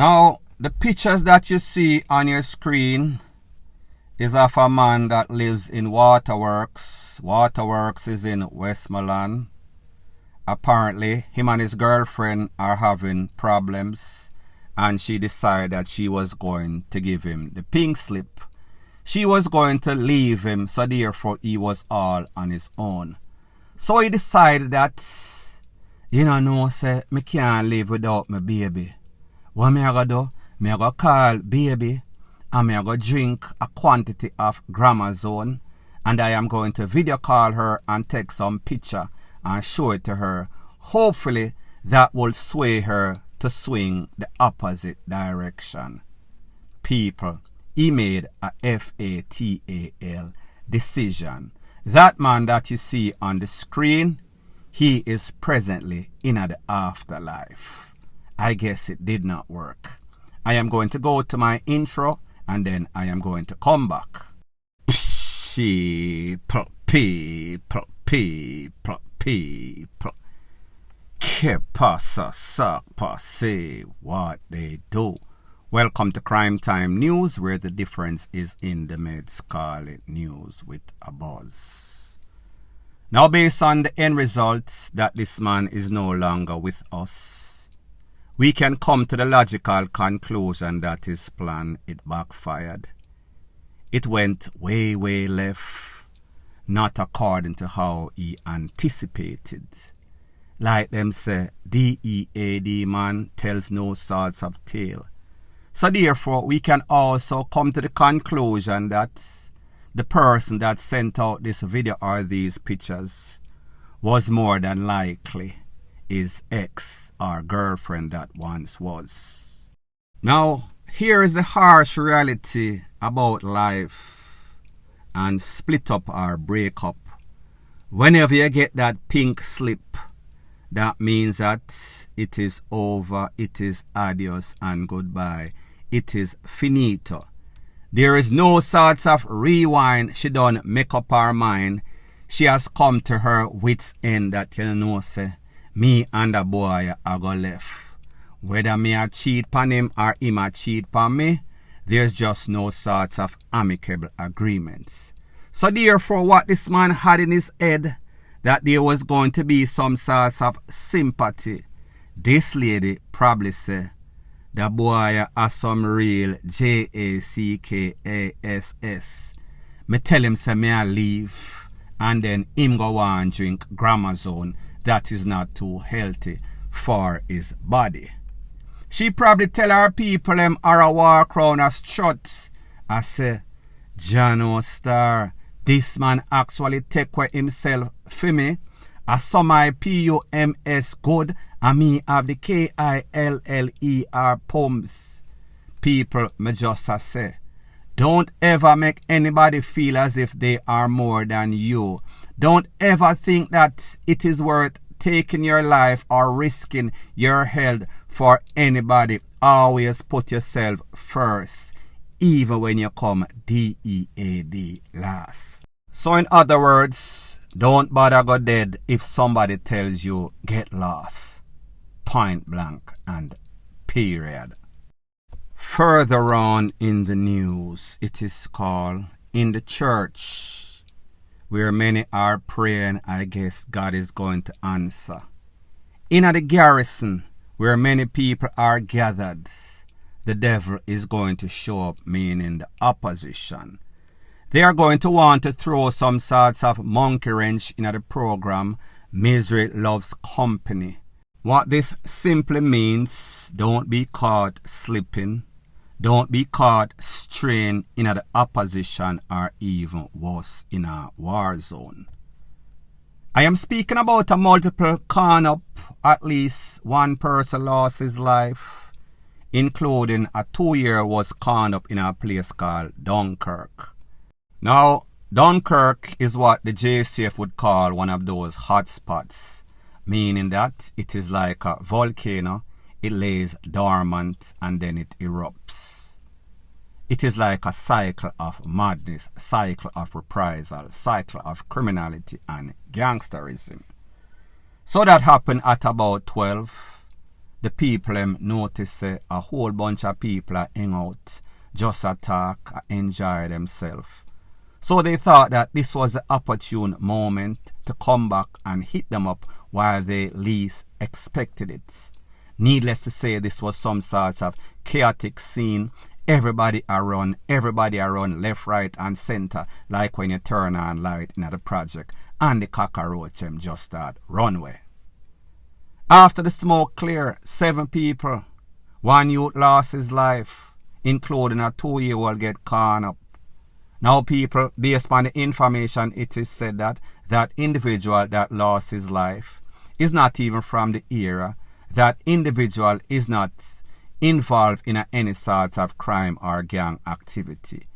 Now, the pictures that you see on your screen is of a man that lives in Waterworks. Waterworks is in Westmoreland. Apparently, him and his girlfriend are having problems, and she decided that she was going to give him the pink slip. She was going to leave him, so therefore he was all on his own. So he decided that, say, me can't live without my baby. What me I go do? Me I go call baby, and me I go drink a quantity of Gramazone, and I am going to video call her and take some picture and show it to her. Hopefully that will sway her to swing the opposite direction. People, he made a FATAL decision. That man that you see on the screen, he is presently in the afterlife. I guess it did not work. I am going to go to my intro and then I am going to come back. People. Que pasa, sapa, say what they do. Welcome to Crime Time News, where the difference is in the meds. Call it news with a buzz. Now, based on the end results that this man is no longer with us, we can come to the logical conclusion that his plan, it backfired. It went way left, not according to how he anticipated. Like them say, DEAD man tells no sorts of tale. So therefore, we can also come to the conclusion that the person that sent out this video or these pictures was more than likely his ex or girlfriend that once was. Now, here is the harsh reality about life and split up or break up. Whenever you get that pink slip, that means that it is over, it is adios and goodbye. It is finito. There is no sorts of rewind. She done make up her mind. She has come to her wits end that say, me and the boy are go left. Whether me a cheat on him or him a cheat on me, there's just no sorts of amicable agreements. So therefore, what this man had in his head, that there was going to be some sorts of sympathy, this lady probably say, the boy has some real JACKASS. Me tell him say me a leave, and then him go and drink Gramazone that is not too healthy for his body. She probably tell her people them are a walk round a strut. I say, Jano Star, this man actually take away himself for me. I saw my PUMS good, and me have the KILLER pumps. People, me just say, don't ever make anybody feel as if they are more than you. Don't ever think that it is worth taking your life or risking your health for anybody. Always put yourself first, even when you come DEAD last. So in other words, don't bother go dead if somebody tells you get lost. Point blank and period. Further on in the news, it is called in the church, where many are praying, I guess God is going to answer. In the garrison, where many people are gathered, the devil is going to show up, meaning the opposition. They are going to want to throw some sorts of monkey wrench in the program, Misery Loves Company. What this simply means, don't be caught slipping, don't be caught straying in the opposition or even worse in a war zone. I am speaking about a multiple con-up. At least one person lost his life, including a 2-year was conned up in a place called Dunkirk. Now, Dunkirk is what the JCF would call one of those hotspots, meaning that it is like a volcano. It lays dormant and then it erupts. It is like a cycle of madness, cycle of reprisal, cycle of criminality and gangsterism. So that happened at about 12. the people notice a whole bunch of people hang out, just talk, enjoy themselves. So they thought that this was the opportune moment to come back and hit them up while they least expected it. Needless to say, this was some sort of chaotic scene. Everybody around left, right, and center, like when you turn on light in the project, and the cockroach just start runway. After the smoke clear, 7 people, 1 youth lost his life, including a 2-year-old get caught up. Now people, based on the information, it is said that that individual that lost his life is not even from the era. That individual is not involved in any sorts of crime or gang activity.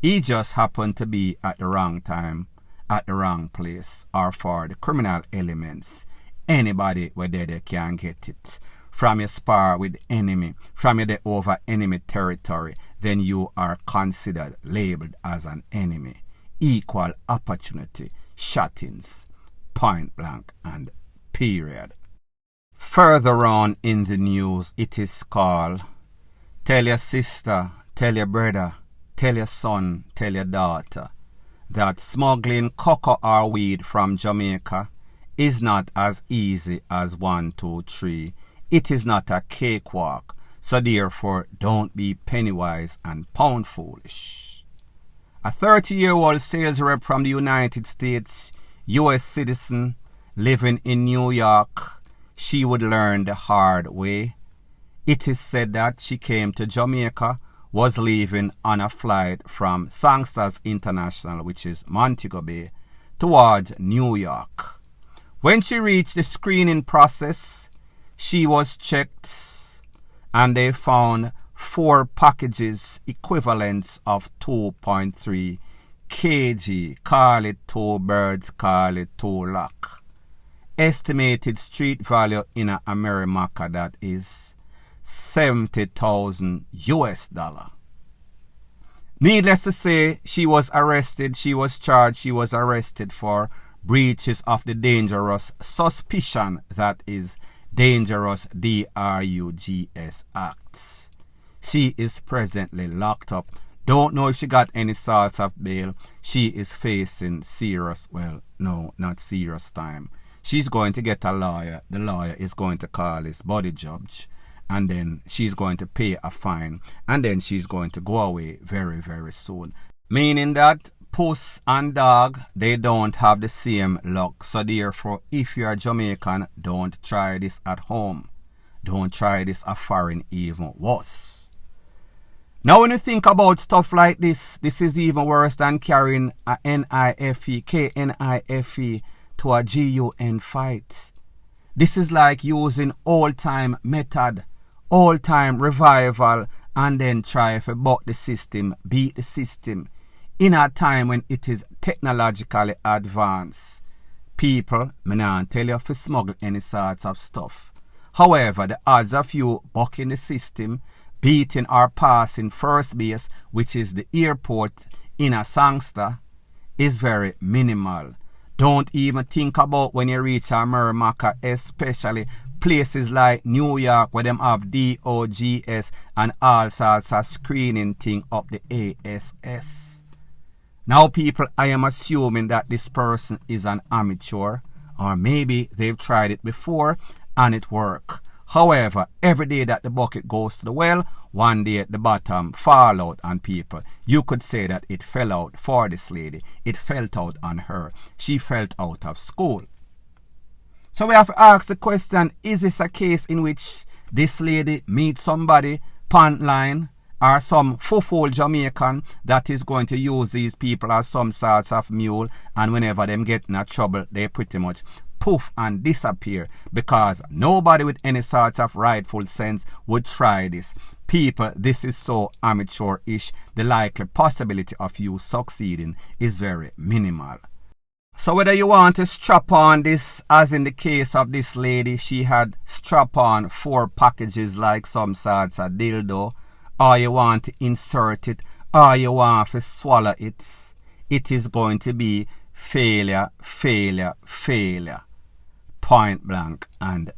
He just happened to be at the wrong time, at the wrong place, or for the criminal elements. Anybody where they can get it. From your spar with the enemy, from your over enemy territory, then you are considered, labeled as an enemy. Equal opportunity, shottings, point blank and period. Further on in the news, it is called Tell Your Sister, Tell Your Brother, Tell Your Son, Tell Your Daughter that smuggling cocoa or weed from Jamaica is not as easy as 1, 2, 3. It is not a cakewalk, so therefore don't be pennywise and pound foolish. A 30-year-old sales rep from the United States, U.S. citizen, living in New York, she would learn the hard way. It is said that she came to Jamaica, was leaving on a flight from Sangsters International, which is Montego Bay, towards New York. When she reached the screening process, she was checked and they found 4 packages equivalents of 2.3 kg, call it 2 birds, call it 2 lakh. Estimated street value in America, that is $70,000 US. Needless to say, she was arrested, she was charged, she was arrested for breaches of the dangerous suspicion, that is Dangerous DRUGS Acts. She is presently locked up. Don't know if she got any sorts of bail. She is facing serious, well, no, not serious time. She's going to get a lawyer. The lawyer is going to call his body judge. And then she's going to pay a fine. And then she's going to go away very, very soon. Meaning that puss and dog, they don't have the same luck. So therefore, if you're Jamaican, don't try this at home. Don't try this at foreign, even worse. Now when you think about stuff like this is even worse than carrying a KNIFE to a GUN fight. This is like using old-time method, old-time revival, and then try to buck the system, beat the system, in a time when it is technologically advanced. People, I don't tell you if you smuggle any sorts of stuff. However, the odds of you bucking the system, beating or passing first base, which is the airport in a Sangster, is very minimal. Don't even think about when you reach America, especially places like New York where them have DOGS and all sorts of screening thing up the ASS. Now people, I am assuming that this person is an amateur, or maybe they've tried it before and it worked. However, every day that the bucket goes to the well, one day at the bottom fall out on people. You could say that it fell out for this lady. It fell out on her. She fell out of school. So we have to ask the question, is this a case in which this lady meets somebody, pant line, or some full Jamaican that is going to use these people as some sorts of mule, and whenever them get in trouble, they pretty much poof and disappear, because nobody with any sort of rightful sense would try this. People, this is so amateur-ish. The likely possibility of you succeeding is very minimal. So whether you want to strap on this, as in the case of this lady, she had strap on 4 packages like some sorts of dildo, or you want to insert it, or you want to swallow it, it is going to be failure, failure, failure. Point blank and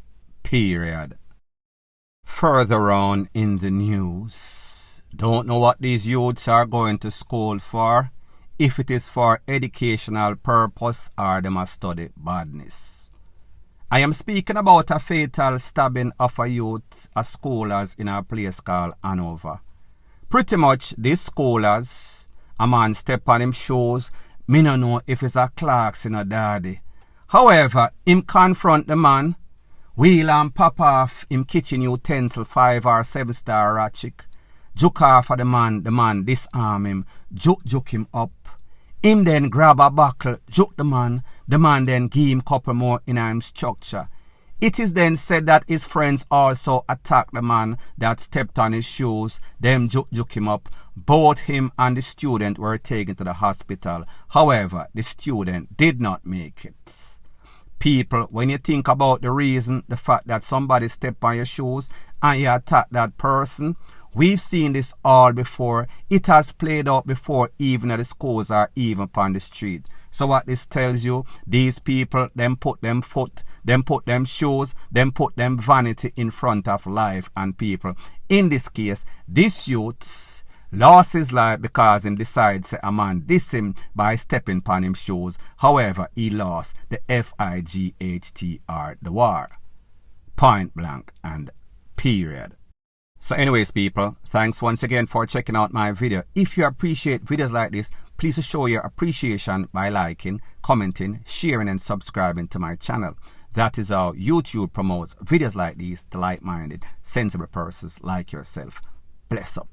period. Further on in the news, don't know what these youths are going to school for, if it is for educational purpose or them a study badness. I am speaking about a fatal stabbing of a youth, a scholars in a place called Hanover. Pretty much these scholars, a man step on him shoes, me no know if it's a Clarkson or daddy. However, him confront the man, wheel and pop off him kitchen utensil 5 or 7 star ratchet, juke off of the man disarm him, juke him up. Him then grab a buckle, juke the man then give him couple more in him structure. It is then said that his friends also attacked the man that stepped on his shoes, them juke him up. Both him and the student were taken to the hospital. However, the student did not make it. People, when you think about the reason, the fact that somebody stepped on your shoes and you attack that person, we've seen this all before. It has played out before, even at the schools or even upon the street. So what this tells you, these people, them put them foot, them put them shoes, them put them vanity in front of life and people. In this case, this youth lost his life because him decides a man diss him by stepping upon him shoes. However, he lost the FIGHTR, the war. Point blank and period. So anyways, people, thanks once again for checking out my video. If you appreciate videos like this, please show your appreciation by liking, commenting, sharing and subscribing to my channel. That is how YouTube promotes videos like these to like-minded, sensible persons like yourself. Bless up.